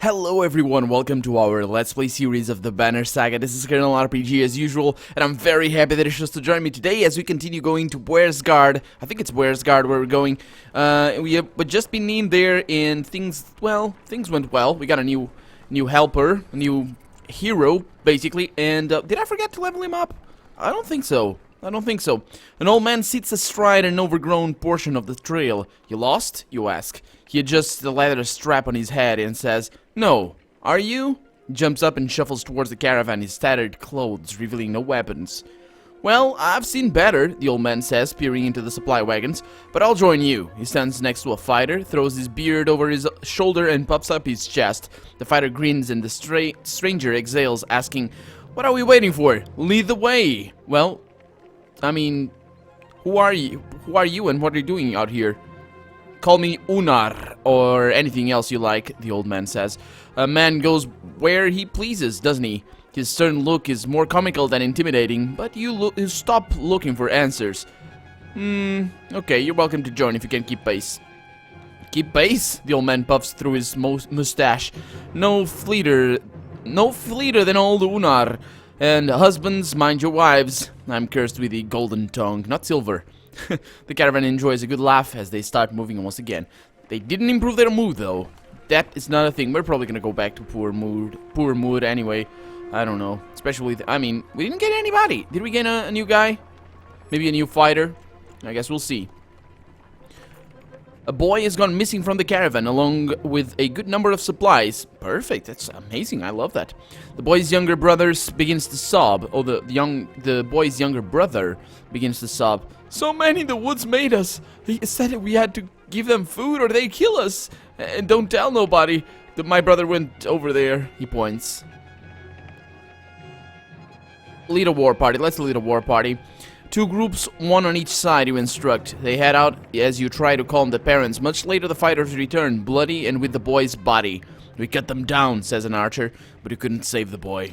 Hello everyone, welcome to our Let's Play series of the Banner Saga. This is Colonel RPG as usual, and I'm very happy that you chose to join me today as we continue going to Guard. I think it's Guard where we're going. We've just been in there and things went well. We got a new helper, a new hero, basically, and did I forget to level him up? I don't think so. An old man sits astride an overgrown portion of the trail. You lost? You ask. He adjusts the leather strap on his head and says, "No. Are you?" He jumps up and shuffles towards the caravan, his tattered clothes revealing no weapons. "Well, I've seen better," the old man says, peering into the supply wagons, "but I'll join you." He stands next to a fighter, throws his beard over his shoulder and puffs up his chest. The fighter grins and the stranger exhales, asking, "What are we waiting for? Lead the way." "Well, I mean, who are you? And what are you doing out here?" "Call me Unar, or anything else you like," the old man says. "A man goes where he pleases, doesn't he?" His stern look is more comical than intimidating, but you stop looking for answers. Okay, you're welcome to join if you can keep pace." "Keep pace?" The old man puffs through his mustache. No fleeter than old Unar. "And husbands, mind your wives." I'm cursed with the golden tongue, not silver. The caravan enjoys a good laugh as they start moving once again. They didn't improve their mood, though. That is not a thing. We're probably gonna go back to poor mood anyway. I don't know. Especially, we didn't get anybody. Did we get a new guy? Maybe a new fighter? I guess we'll see. A boy has gone missing from the caravan, along with a good number of supplies. Perfect, that's amazing, I love that. The boy's younger brother begins to sob. Oh, the boy's younger brother begins to sob. "So many the woods made us. He said we had to give them food or they'd kill us. And don't tell nobody that my brother went over there," he points. Lead a war party, let's lead a war party. Two groups, one on each side, you instruct. They head out as you try to calm the parents. Much later, the fighters return, bloody and with the boy's body. "We cut them down," says an archer, "but we couldn't save the boy."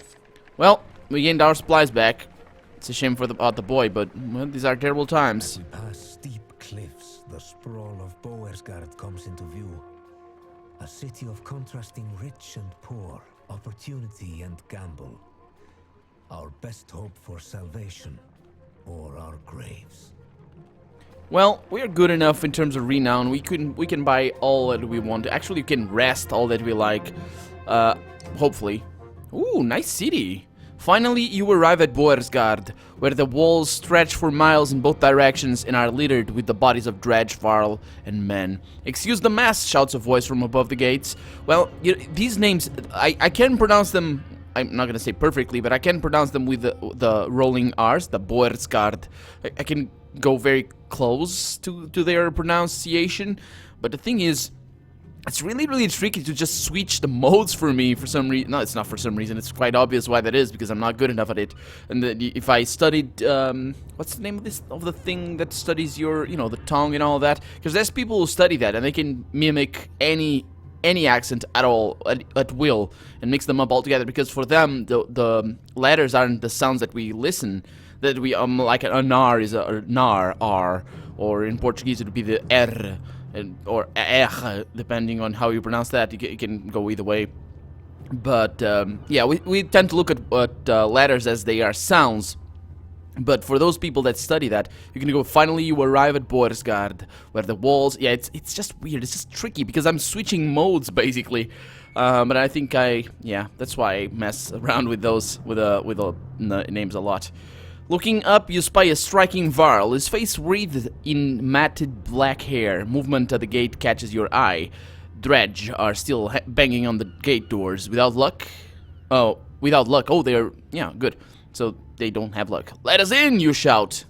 "Well, we gained our supplies back. It's a shame about the boy, but well, these are terrible times." As we pass steep cliffs, the sprawl of Banner comes into view. A city of contrasting rich and poor, opportunity and gamble. Our best hope for salvation. Or our graves. Well, we're good enough in terms of renown. We can buy all that we want. Actually, we can rest all that we like. Hopefully. Ooh, nice city. Finally, you arrive at Guard, where the walls stretch for miles in both directions and are littered with the bodies of dredge, varl, and men. "Excuse the mess," shouts a voice from above the gates. Well, these names, I can pronounce them. I'm not gonna say perfectly, but I can pronounce them with the rolling R's, the Guard. I can go very close to their pronunciation, but the thing is, it's really, really tricky to just switch the modes for me for some reason. No, it's not for some reason. It's quite obvious why that is, because I'm not good enough at it. And if I studied, what's the name of the thing that studies your, the tongue and all that? Because there's people who study that, and they can mimic any accent at all, at will, and mix them up all together, because for them, the letters aren't the sounds that we listen, that we, like an R is a nar, R, or in Portuguese it would be the R, or R, depending on how you pronounce that. It can go either way. But, yeah, we tend to look at letters as they are sounds. But for those people that study that, you can go, finally you arrive at Guard, where the walls, yeah, it's just weird, it's just tricky, because I'm switching modes, basically. But I think that's why I mess around with those, with the names a lot. Looking up, you spy a striking varl, his face wreathed in matted black hair. Movement at the gate catches your eye. Dredge are still banging on the gate doors. Without luck, oh, they're, yeah, good. So they don't have luck. "Let us in," you shout.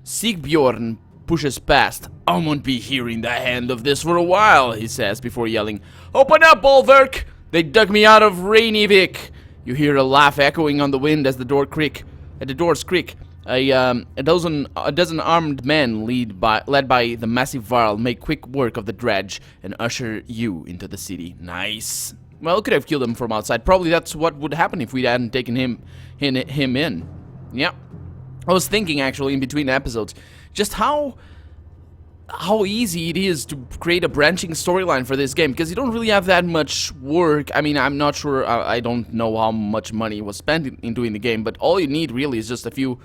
Sigbjorn pushes past. "I won't be hearing the hand of this for a while," he says before yelling, "Open up, Bolverk! They dug me out of Rainivik." You hear a laugh echoing on the wind as the doors creak. A dozen armed men led by the massive varl make quick work of the dredge and usher you into the city. Nice. Well, we could have killed him from outside. Probably that's what would happen if we hadn't taken him in. Yeah. I was thinking, actually, in between episodes, just how how easy it is to create a branching storyline for this game, because you don't really have that much work. I mean, I'm not sure, I don't know how much money was spent in doing the game, but all you need really is just a few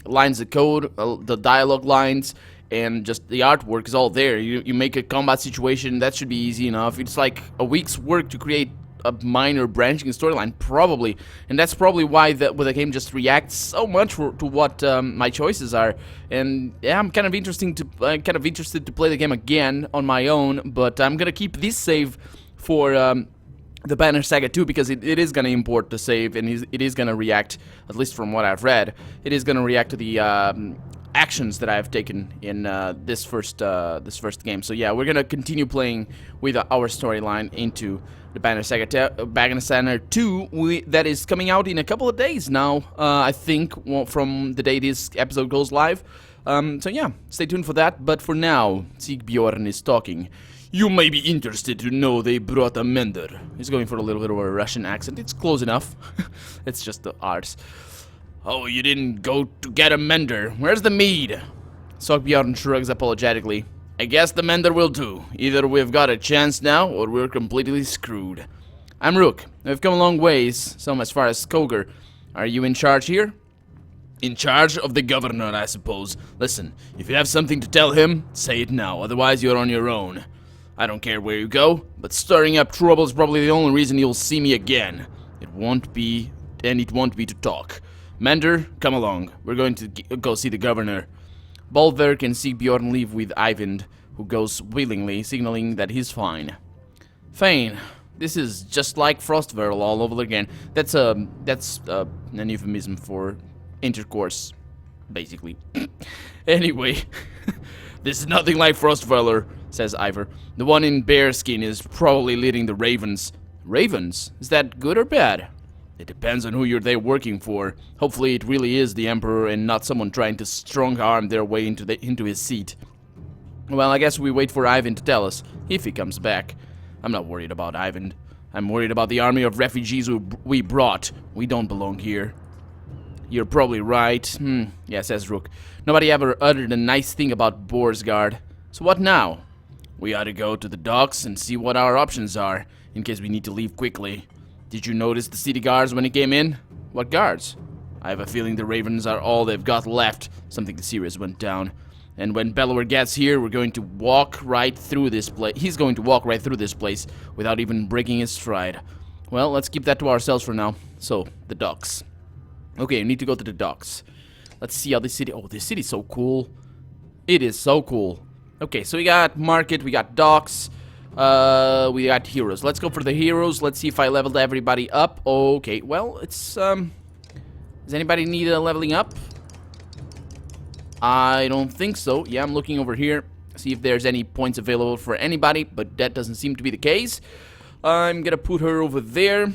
lines of code, the dialogue lines, and just the artwork is all there. You make a combat situation, that should be easy enough. It's like a week's work to create a minor branching storyline, probably, and that's probably why the game just reacts so much to what my choices are. And yeah, I'm kind of interested to play the game again on my own, but I'm gonna keep this save for the Banner Saga 2, because it is gonna import the save, and it is gonna react, at least from what I've read, it is gonna react to the actions that I have taken in this first game. So yeah, we're gonna continue playing with our storyline into the Banner Saga 2, that is coming out in a couple of days now, I think, from the day this episode goes live. So yeah, stay tuned for that, but for now, Sigbjorn is talking. You may be interested to know they brought a mender. He's going for a little bit of a Russian accent. It's close enough. It's just the arts. Oh, you didn't go to get a mender. Where's the mead? Sigbjorn shrugs apologetically. I guess the mender will do. Either we've got a chance now, or we're completely screwed. I'm Rook. We've come a long ways, some as far as Koger. Are you in charge here? In charge of the governor, I suppose. Listen, if you have something to tell him, say it now, otherwise you're on your own. I don't care where you go, but stirring up trouble is probably the only reason you'll see me again. It won't be to talk. Mender, come along. We're going to go see the governor. Bolverk and Sigbjorn leave with Eyvind, who goes willingly, signaling that he's fine. Fine. This is just like Frostverl all over again. That's an euphemism for intercourse, basically. Anyway, this is nothing like Frostverler, says Ivor. The one in bearskin is probably leading the ravens. Ravens? Is that good or bad? It depends on who they're working for. Hopefully it really is the Emperor and not someone trying to strong-arm their way into his seat. Well, I guess we wait for Ivan to tell us, if he comes back. I'm not worried about Ivan. I'm worried about the army of refugees we brought. We don't belong here. You're probably right. Yeah, says Rook. Nobody ever uttered a nice thing about Boersgard. So what now? We ought to go to the docks and see what our options are, in case we need to leave quickly. Did you notice the city guards when he came in? What guards? I have a feeling the ravens are all they've got left. Something serious went down. And when Bellower gets here, we're going to walk right through this place. He's going to walk right through this place without even breaking his stride. Well, let's keep that to ourselves for now. So, the docks. Okay, we need to go to the docks. Let's see how this city... Oh, this city's so cool. It is so cool. Okay, so we got market, we got docks, we got heroes. Let's go for the heroes. Let's see if I leveled everybody up. Okay, well, it's, does anybody need a leveling up? I don't think so. Yeah, I'm looking over here. See if there's any points available for anybody, but that doesn't seem to be the case. I'm gonna put her over there.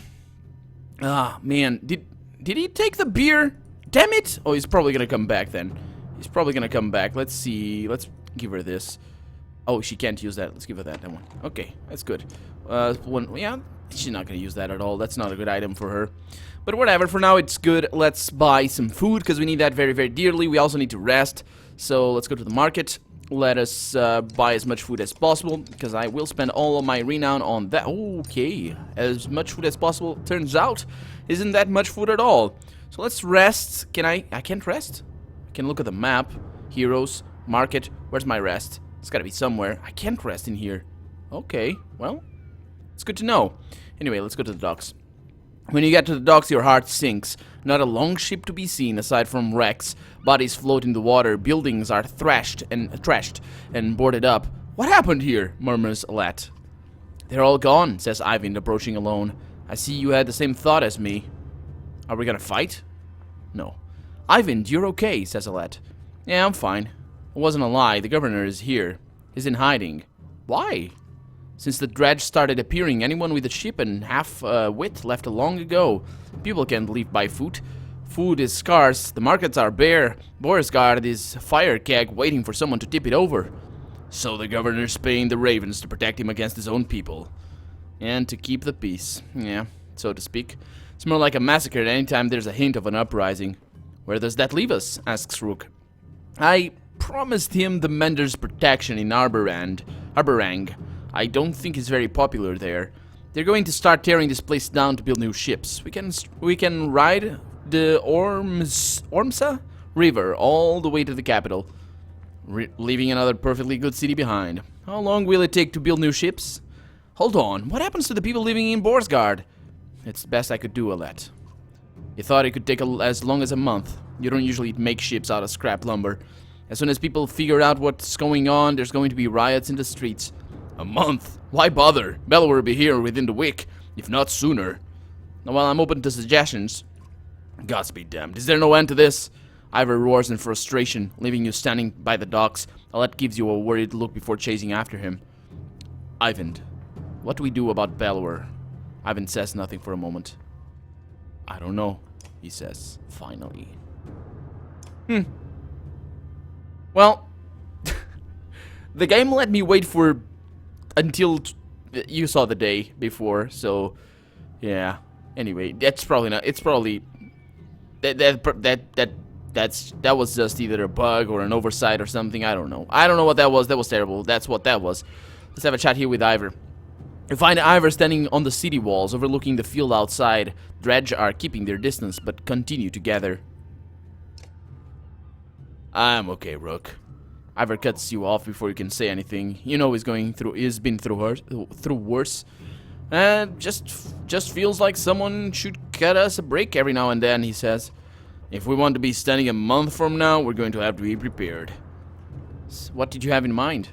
Ah, man. Did he take the beer? Damn it! Oh, he's probably gonna come back then. He's probably gonna come back. Let's see. Let's give her this. Oh, she can't use that. Let's give her that one. Okay, that's good. Yeah, she's not gonna use that at all. That's not a good item for her. But whatever, for now it's good. Let's buy some food, because we need that very, very dearly. We also need to rest. So let's go to the market. Let us buy as much food as possible, because I will spend all of my renown on that. Okay, as much food as possible. Turns out, isn't that much food at all. So let's rest. Can I can't rest? I can look at the map. Heroes, market. Where's my rest? It's gotta be somewhere. I can't rest in here. Okay, well, it's good to know. Anyway, let's go to the docks. When you get to the docks, your heart sinks. Not a long ship to be seen, aside from wrecks. Bodies float in the water. Buildings are trashed and boarded up. What happened here? Murmurs Alat. They're all gone, says Ivan, approaching alone. I see you had the same thought as me. Are we gonna fight? No. Ivan, you're okay, says Alat. Yeah, I'm fine. It wasn't a lie. The governor is here. He's in hiding. Why? Since the dredge started appearing, anyone with a ship and half-wit left long ago. People can't leave by foot. Food is scarce, the markets are bare. Boersgard is a fire keg waiting for someone to tip it over. So the governor's paying the ravens to protect him against his own people. And to keep the peace. Yeah, so to speak. It's more like a massacre any time there's a hint of an uprising. Where does that leave us? Asks Rook. I promised him the Mender's protection in Arborang. I don't think he's very popular there. They're going to start tearing this place down to build new ships. We can ride the Ormsa River all the way to the capital, leaving another perfectly good city behind. How long will it take to build new ships? Hold on, what happens to the people living in Borsgard? It's the best I could do, Alette. You thought it could take as long as a month. You don't usually make ships out of scrap lumber. As soon as people figure out what's going on, there's going to be riots in the streets. A month? Why bother? Bella will be here within the week, if not sooner. Now, while I'm open to suggestions, gods be damned, is there no end to this? Ivor roars in frustration, leaving you standing by the docks. Alette gives you a worried look before chasing after him. Ivan, what do we do about Belor? Ivan says nothing for a moment. I don't know, he says, finally. Well, the game let me wait for until you saw the day before, so yeah. Anyway, that's probably not. It's probably that was just either a bug or an oversight or something. I don't know. I don't know what that was. That was terrible. That's what that was. Let's have a chat here with Ivor. You find Ivor standing on the city walls, overlooking the field outside. Dredge are keeping their distance, but continue to gather. I'm okay, Rook. Ivor cuts you off before you can say anything. You know he's been through worse. Just feels like someone should cut us a break every now and then, he says. If we want to be standing a month from now, we're going to have to be prepared. What did you have in mind?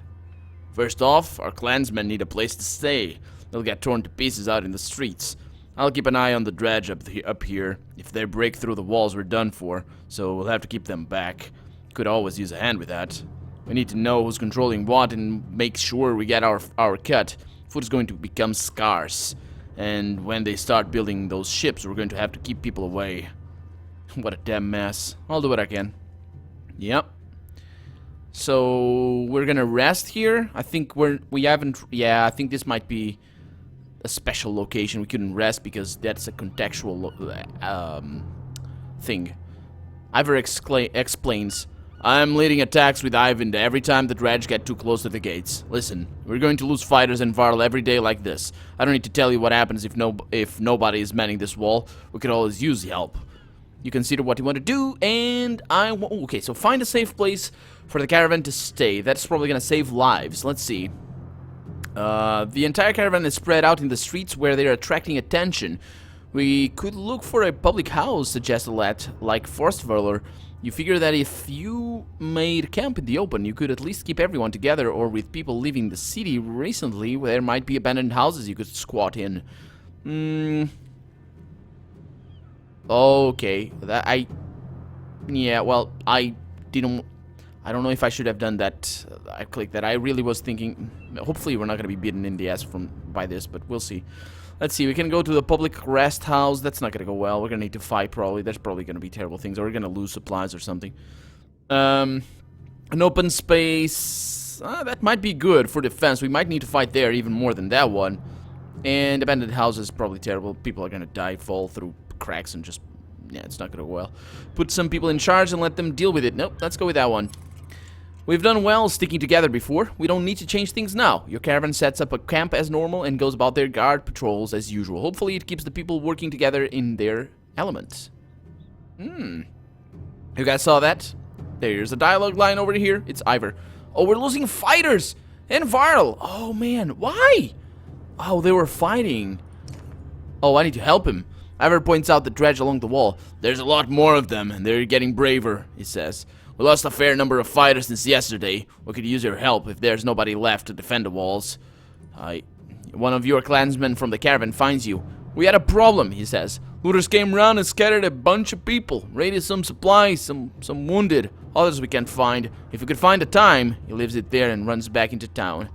First off, our clansmen need a place to stay. They'll get torn to pieces out in the streets. I'll keep an eye on the dredge up here. If they break through the walls, we're done for, so we'll have to keep them back. Could always use a hand with that. We need to know who's controlling what and make sure we get our cut. Food is going to become scarce, and when they start building those ships, we're going to have to keep people away. What a damn mess. I'll do what I can. Yep. So we're gonna rest here. I think we haven't. Yeah, I think this might be a special location. We couldn't rest because that's a contextual thing. Ivor explains. I'm leading attacks with Ivan every time the dredge get too close to the gates. Listen, we're going to lose fighters in Varl every day like this. I don't need to tell you what happens if nobody is manning this wall. We could always use help. You consider what you want to do, and okay, so find a safe place for the caravan to stay. That's probably going to save lives. Let's see. The entire caravan is spread out in the streets where they're attracting attention. We could look for a public house, suggested Alette, like Forstverler. You figure that if you made camp in the open, you could at least keep everyone together, or with people leaving the city recently, there might be abandoned houses you could squat in. Okay, yeah, well, I don't know if I should have done that. I clicked that. I really was thinking, hopefully we're not going to be beaten in the ass by this, but we'll see. Let's see, we can go to the public rest house. That's not going to go well. We're going to need to fight, probably. There's probably going to be terrible things, or we're going to lose supplies or something. An open space, that might be good for defense. We might need to fight there even more than that one. And abandoned houses, probably terrible. People are going to die, fall through cracks, and just, yeah, it's not going to go well. Put some people in charge and let them deal with it. Nope, let's go with that one. We've done well sticking together before. We don't need to change things now. Your caravan sets up a camp as normal and goes about their guard patrols as usual. Hopefully it keeps the people working together in their element. You guys saw that? There's a dialogue line over here. It's Ivor. Oh, we're losing fighters! And Varl! Oh, man. Why? Oh, they were fighting. Oh, I need to help him. Ivor points out the dredge along the wall. There's a lot more of them, and they're getting braver, he says. We lost a fair number of fighters since yesterday. We could use your help if there's nobody left to defend the walls. One of your clansmen from the caravan finds you. We had a problem, he says. Looters came round and scattered a bunch of people. Raided some supplies, some wounded. Others we can't find. If we could find a time, he leaves it there and runs back into town.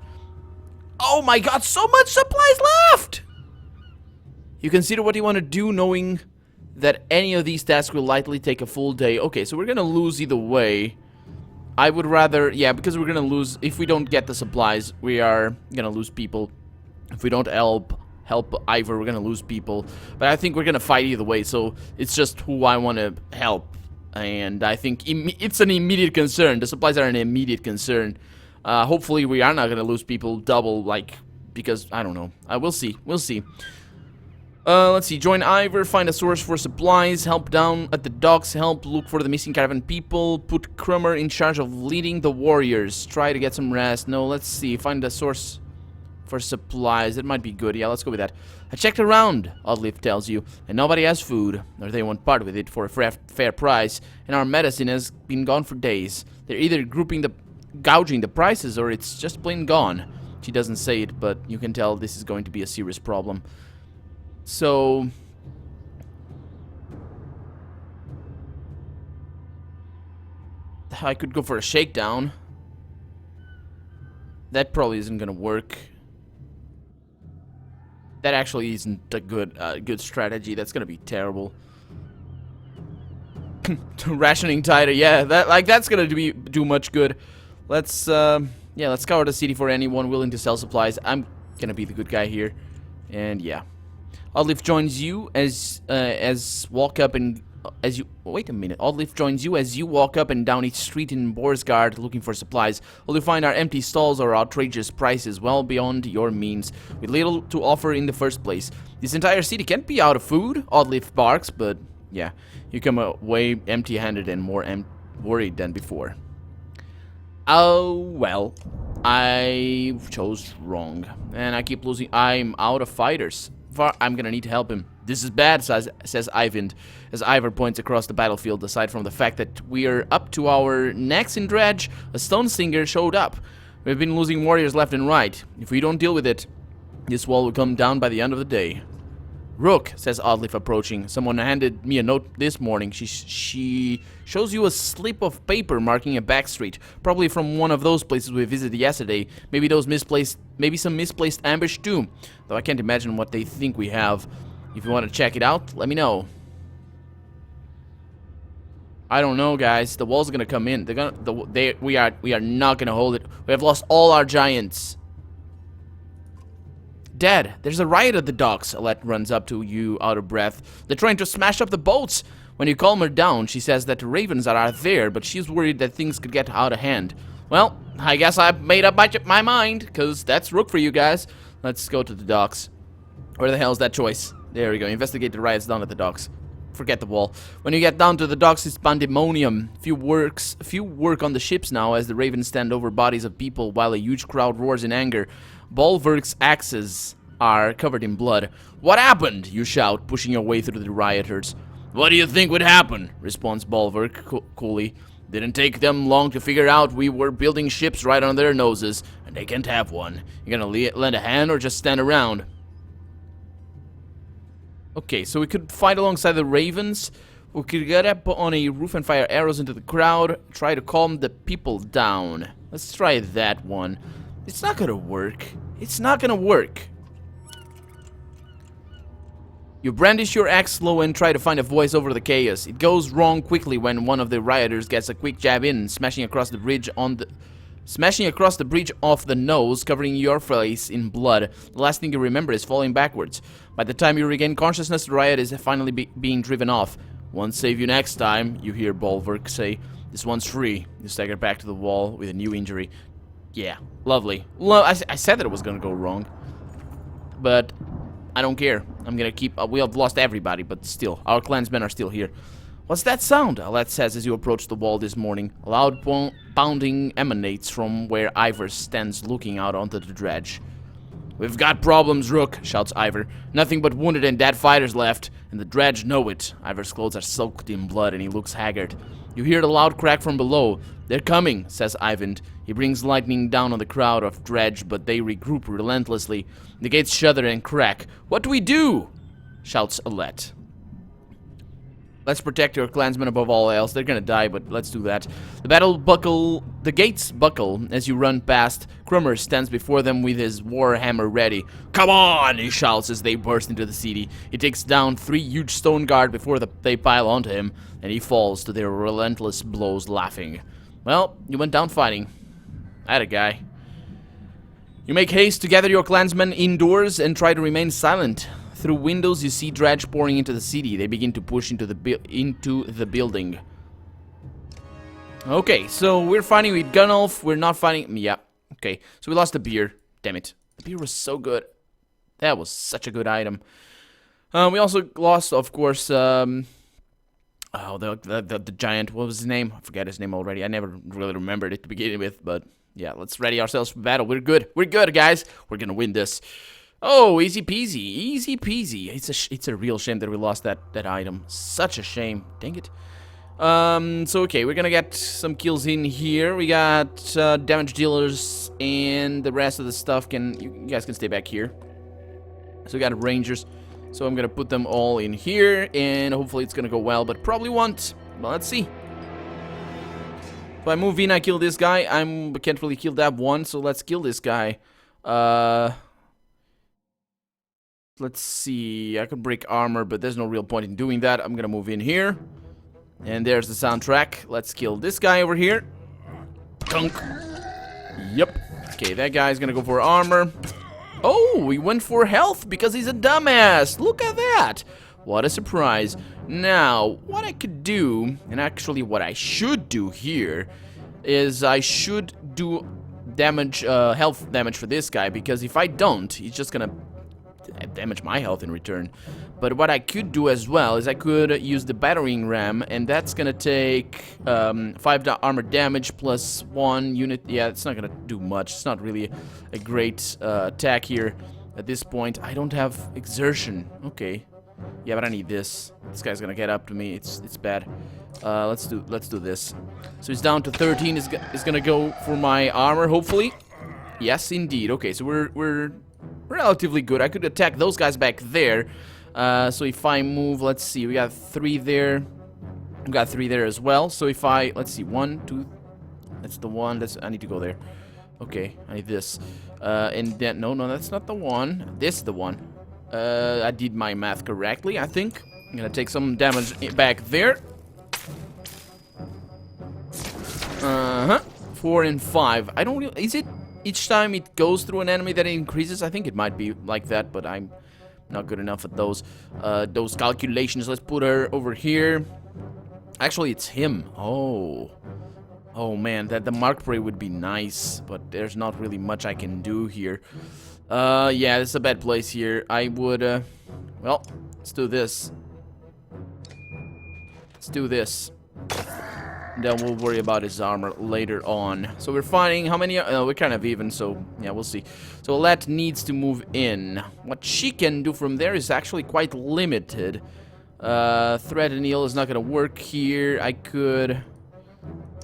Oh my god, so much supplies left! You consider what you want to do knowing that any of these tasks will likely take a full day. Okay, so we're gonna lose either way. I would rather, yeah, because we're gonna lose, if we don't get the supplies, we are gonna lose people. If we don't help Ivor, we're gonna lose people. But I think we're gonna fight either way, so it's just who I want to help. and I think it's an immediate concern. The supplies are an immediate concern. Hopefully we are not gonna lose people double, like, because, I don't know. We'll see. We'll see. Let's see. Join Ivor, find a source for supplies, help down at the docks, help look for the missing caravan people, put Crummer in charge of leading the warriors, try to get some rest. No, let's see. Find a source for supplies. That might be good. Yeah, let's go with that. I checked around, Oddleif tells you, and nobody has food, or they won't part with it for a fair price, and our medicine has been gone for days. They're either gouging the prices, or it's just plain gone. She doesn't say it, but you can tell this is going to be a serious problem. So, I could go for a shakedown. That probably isn't gonna work. That actually isn't a good strategy. That's gonna be terrible. Rationing tighter, yeah. That's gonna do much good. Let's yeah, let's scour the city for anyone willing to sell supplies. I'm gonna be the good guy here, and yeah. Oddleif joins you as walk up and as you wait a minute. Oddleif joins you as you walk up and down each street in Boersgard looking for supplies. All you find are empty stalls or outrageous prices well beyond your means, with little to offer in the first place. This entire city can't be out of food, Oddleif barks, but yeah, you come away empty-handed and more worried than before. Oh well, I chose wrong, and I keep losing. I'm out of fighters. I'm gonna need to help him. This is bad, says Eyvind, as Ivor points across the battlefield. Aside from the fact that we're up to our necks in dredge, a stone singer showed up. We've been losing warriors left and right. If we don't deal with it, this wall will come down by the end of the day. Rook, says Oddleif, approaching. Someone handed me a note this morning. She shows you a slip of paper marking a back street, probably from one of those places we visited yesterday. Maybe some misplaced ambush too. Though I can't imagine what they think we have. If you want to check it out, let me know. I don't know, guys. The wall's gonna come in. We are not gonna hold it. We have lost all our giants. Dad, there's a riot at the docks. Alette runs up to you out of breath. They're trying to smash up the boats. When you calm her down, she says that the ravens are out there, but she's worried that things could get out of hand. Well, I guess I've made up my mind, because that's Rook for you guys. Let's go to the docks. Where the hell's that choice? There we go. Investigate the riots down at the docks. Forget the wall. When you get down to the docks, it's pandemonium. Few work on the ships now as the ravens stand over bodies of people while a huge crowd roars in anger. Bolverk's axes are covered in blood. What happened? You shout, pushing your way through the rioters. What do you think would happen? Responds Bolverk coolly. Didn't take them long to figure out we were building ships right on their noses, and they can't have one. You gonna lend a hand or just stand around? Okay, so we could fight alongside the ravens. We could get up on a roof and fire arrows into the crowd. Try to calm the people down. Let's try that one. It's not gonna work. It's not gonna work. You brandish your axe slow and try to find a voice over the chaos. It goes wrong quickly when one of the rioters gets a quick jab in, smashing across the bridge off the nose, covering your face in blood. The last thing you remember is falling backwards. By the time you regain consciousness, the riot is finally being driven off. Won't save you next time, you hear Bolverk say. This one's free. You stagger back to the wall with a new injury. Yeah, lovely. I said that it was gonna go wrong, but I don't care. I'm gonna keep. We have lost everybody, but still, our clansmen are still here. What's that sound? Alette says as you approach the wall this morning. A loud pounding emanates from where Ivor stands looking out onto the dredge. We've got problems, Rook, shouts Ivor. Nothing but wounded and dead fighters left, and the dredge know it. Ivor's clothes are soaked in blood and he looks haggard. You hear the loud crack from below. They're coming, says Eyvind. He brings lightning down on the crowd of dredge, but they regroup relentlessly. The gates shudder and crack. What do we do? Shouts Alette. Let's protect your clansmen above all else. They're gonna die, but let's do that. The gates buckle as you run past. Crummer stands before them with his war hammer ready. Come on, he shouts as they burst into the city. He takes down 3 huge stone guards before they pile onto him, and he falls to their relentless blows, laughing. Well, you went down fighting. Atta guy. You make haste to gather your clansmen indoors and try to remain silent. Through windows, you see dredge pouring into the city. They begin to push into the building. Okay, so we're fighting with Gunolf. We're not fighting... Yeah, okay. So we lost the beer. Damn it. The beer was so good. That was such a good item. We also lost, of course, oh, the giant. What was his name? I forget his name already. I never really remembered it to begin with, but yeah, let's ready ourselves for battle. We're good. We're good, guys. We're gonna win this. Oh, easy peasy. Easy peasy. It's a real shame that we lost that item. Such a shame. Dang it. So okay, we're gonna get some kills in here. We got damage dealers, and the rest of the stuff you guys can stay back here. So we got rangers, so I'm gonna put them all in here, and hopefully it's gonna go well, but probably won't. Well, let's see. If I move in, I kill this guy. I can't really kill that one, so let's kill this guy. Let's see. I could break armor, but there's no real point in doing that. I'm gonna move in here. And there's the soundtrack. Let's kill this guy over here. Dunk. Yep. Okay, that guy's gonna go for armor. Oh, he went for health because he's a dumbass. Look at that. What a surprise. Now, what I could do, and actually what I should do here, is I should do damage, health damage for this guy, because if I don't, he's just gonna damage my health in return. But what I could do as well is I could use the battering ram, and that's gonna take 5 armor damage plus 1 unit. Yeah, it's not gonna do much. It's not really a great attack here at this point. I don't have exertion. Okay. Yeah, but I need this. This guy's gonna get up to me. It's bad. Let's do this. So he's down to 13. Is gonna go for my armor, hopefully. Yes, indeed. Okay, so we're relatively good. I could attack those guys back there. So if I move, let's see, we got 3 there. We got 3 there as well. So if let's see, 1, 2, that's the one. I need to go there. Okay, I need this. And then, no, that's not the one. This is the one. I did my math correctly, I think. I'm gonna take some damage back there. 4 and 5. I don't really, is it each time it goes through an enemy that it increases? I think it might be like that, but I'm not good enough at those calculations. Let's put her over here. Actually, it's him. Oh man, the mark prey would be nice, but there's not really much I can do here. Yeah, this is a bad place here. I would, well, let's do this. Let's do this. Then we'll worry about his armor later on. So we're fighting how many? We're kind of even, so yeah, we'll see. So Alette needs to move in. What she can do from there is actually quite limited. Threat and heal is not gonna work here. I could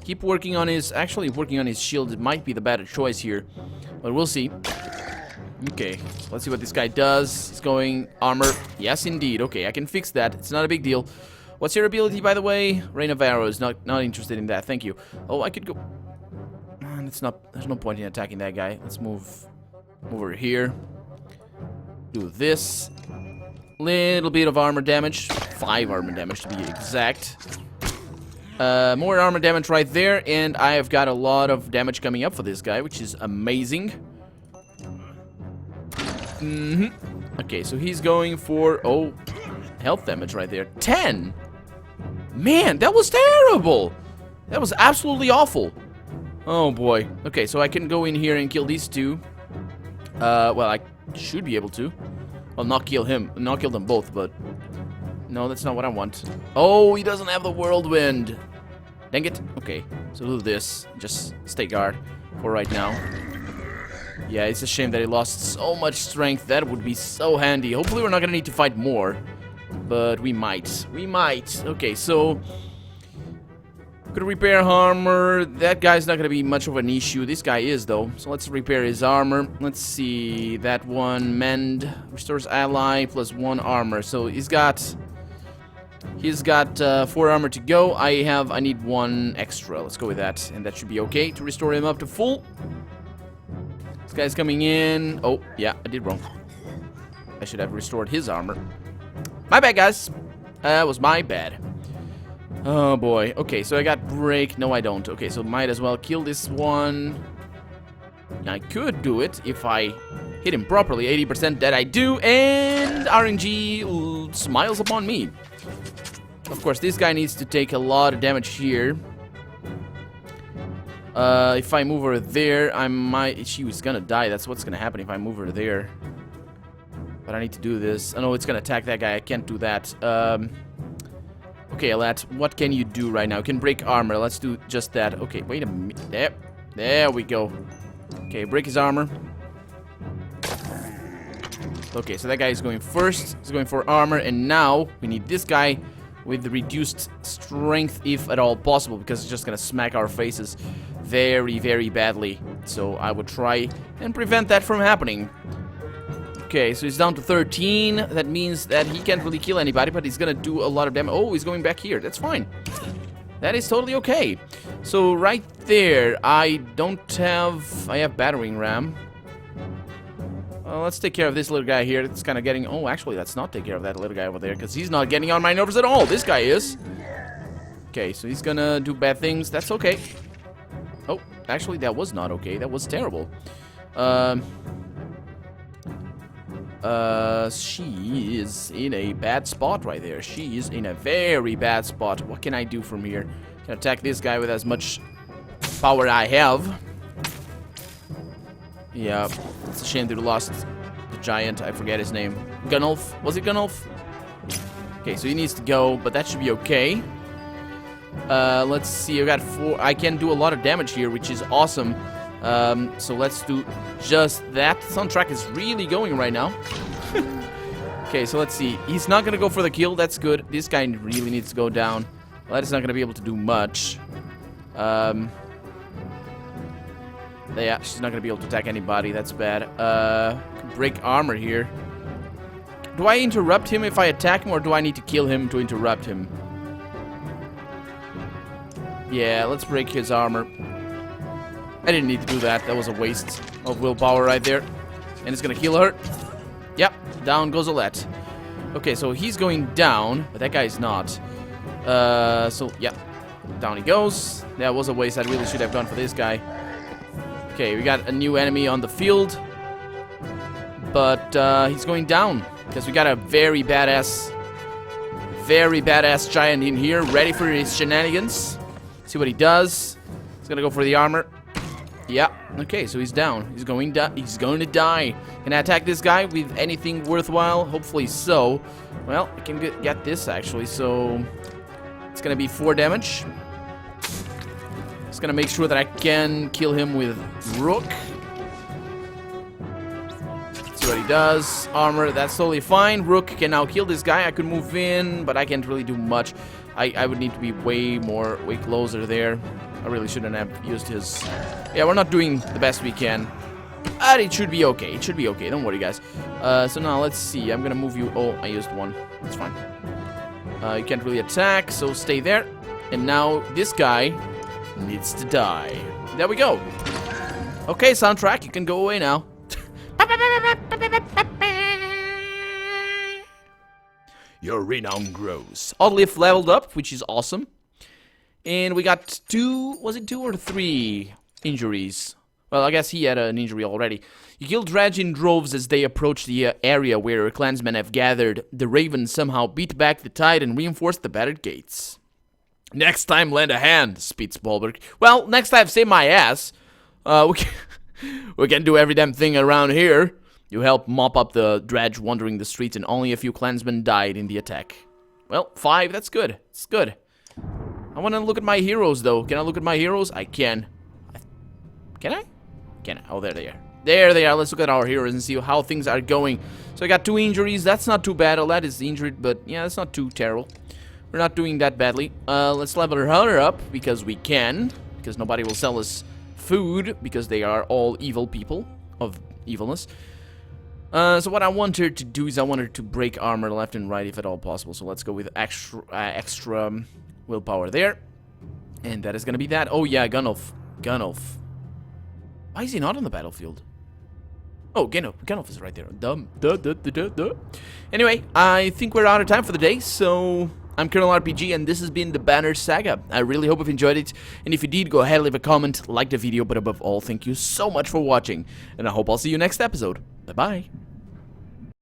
keep working on his... Actually, working on his shield might be the better choice here. But we'll see. Okay, so let's see what this guy does. He's going armor. Yes, indeed. Okay, I can fix that. It's not a big deal. What's your ability, by the way? Rain of Arrows. Not interested in that. Thank you. Oh, I could go... It's not... There's no point in attacking that guy. Let's move over here. Do this. Little bit of armor damage. 5 armor damage, to be exact. More armor damage right there. And I have got a lot of damage coming up for this guy, which is amazing. Okay, so he's going for... Oh, health damage right there. 10! Man, that was terrible! That was absolutely awful. Oh boy. Okay, so I can go in here and kill these two. Well, I should be able to. Well, not kill him. Not kill them both, but... No, that's not what I want. Oh, he doesn't have the whirlwind. Dang it. Okay, so do this. Just stay guard for right now. Yeah, it's a shame that he lost so much strength. That would be so handy. Hopefully we're not gonna need to fight more. But we might. We might. Okay, so... Could repair armor. That guy's not gonna be much of an issue. This guy is, though. So let's repair his armor. Let's see. That one, mend. Restores ally plus 1 armor. So he's got 4 armor to go. I need 1 extra. Let's go with that. And that should be okay to restore him up to full. This guy's coming in. Oh, yeah, I did wrong. I should have restored his armor. My bad, guys. That was my bad. Oh, boy. Okay, so I got break. No, I don't. Okay, so might as well kill this one. I could do it if I hit him properly. 80% that I do. And RNG smiles upon me. Of course, this guy needs to take a lot of damage here. If I move her there, she was gonna die. That's what's gonna happen if I move her there. But I need to do this. Oh no, it's gonna attack that guy. I can't do that. Okay, Alat, what can you do right now? You can break armor. Let's do just that. Okay, wait a minute. There we go. Okay, break his armor. Okay, so that guy is going first. He's going for armor, and now we need this guy with the reduced strength, if at all possible, because it's just gonna smack our faces very, very badly. So I would try and prevent that from happening. Okay, so he's down to 13. That means that he can't really kill anybody, but he's gonna do a lot of damage. Oh, he's going back here. That's fine. That is totally okay. So right there, I have battering ram. Let's take care of this little guy here. It's kind of getting... Oh, actually, let's not take care of that little guy over there, because he's not getting on my nerves at all. This guy is. Okay, so he's gonna do bad things. That's okay. Oh, actually, that was not okay. That was terrible. She is in a bad spot right there. She is in a very bad spot. What can I do from here? Can attack this guy with as much power I have. Yeah, it's a shame that we lost the giant. I forget his name. Gunnulf? Was it Gunnulf? Okay, so he needs to go, but that should be okay. Let's see. I got 4. I can do a lot of damage here, which is awesome. So let's do just that. Soundtrack is really going right now. Okay, so let's see. He's not gonna go for the kill. That's good. This guy really needs to go down. Well, that is not gonna be able to do much. Yeah, she's not gonna be able to attack anybody. That's bad. Break armor here. Do I interrupt him if I attack him, or do I need to kill him to interrupt him? Yeah, let's break his armor. I didn't need to do that. That was a waste of willpower right there. And it's gonna kill her. Yep, down goes Alette. Okay, so he's going down, but that guy's not. So, yeah. Down he goes. That was a waste. I really should have gone for this guy. Okay, we got a new enemy on the field. But, he's going down. Because we got a very badass giant in here, ready for his shenanigans. See what he does. He's gonna go for the armor. Yeah, okay, so he's down. He's going to die. Can I attack this guy with anything worthwhile? Hopefully so. Well, I can get this, actually, so... It's gonna be 4 damage. Just gonna make sure that I can kill him with Rook. See what he does. Armor, that's totally fine. Rook can now kill this guy. I could move in, but I can't really do much. I would need to be way closer there. I really shouldn't have used his... Yeah, we're not doing the best we can. But it should be okay. It should be okay. Don't worry, guys. So now, let's see. I'm gonna move you... Oh, I used 1. That's fine. You can't really attack, so stay there. And now, this guy needs to die. There we go. Okay, soundtrack, you can go away now. Your renown grows. Oddleif leveled up, which is awesome. And we got 2, was it 2 or 3 injuries? Well, I guess he had an injury already. You kill Dredge in droves as they approach the area where your clansmen have gathered. The Ravens somehow beat back the tide and reinforced the battered gates. Next time, lend a hand, speaks Bolberg. Well, next time, save my ass. We can do every damn thing around here. You helped mop up the Dredge wandering the streets, and only a few clansmen died in the attack. Well, 5, that's good. It's good. I want to look at my heroes, though. Can I look at my heroes? I can. Can I? Can I? Oh, there they are. There they are. Let's look at our heroes and see how things are going. So I got 2 injuries. That's not too bad. Alad is injured, but yeah, that's not too terrible. We're not doing that badly. Let's level her up because we can. Because nobody will sell us food because they are all evil people of evilness. So what I want her to do is I want her to break armor left and right if at all possible. So let's go with extra willpower there. And that is going to be that. Oh yeah, Gunnulf. Gunnulf. Why is he not on the battlefield? Oh, Gunnulf is right there. Anyway, I think we're out of time for the day, so I'm Colonel RPG, and this has been the Banner Saga. I really hope you've enjoyed it, and if you did, go ahead and leave a comment, like the video, but above all, thank you so much for watching, and I hope I'll see you next episode. Bye-bye.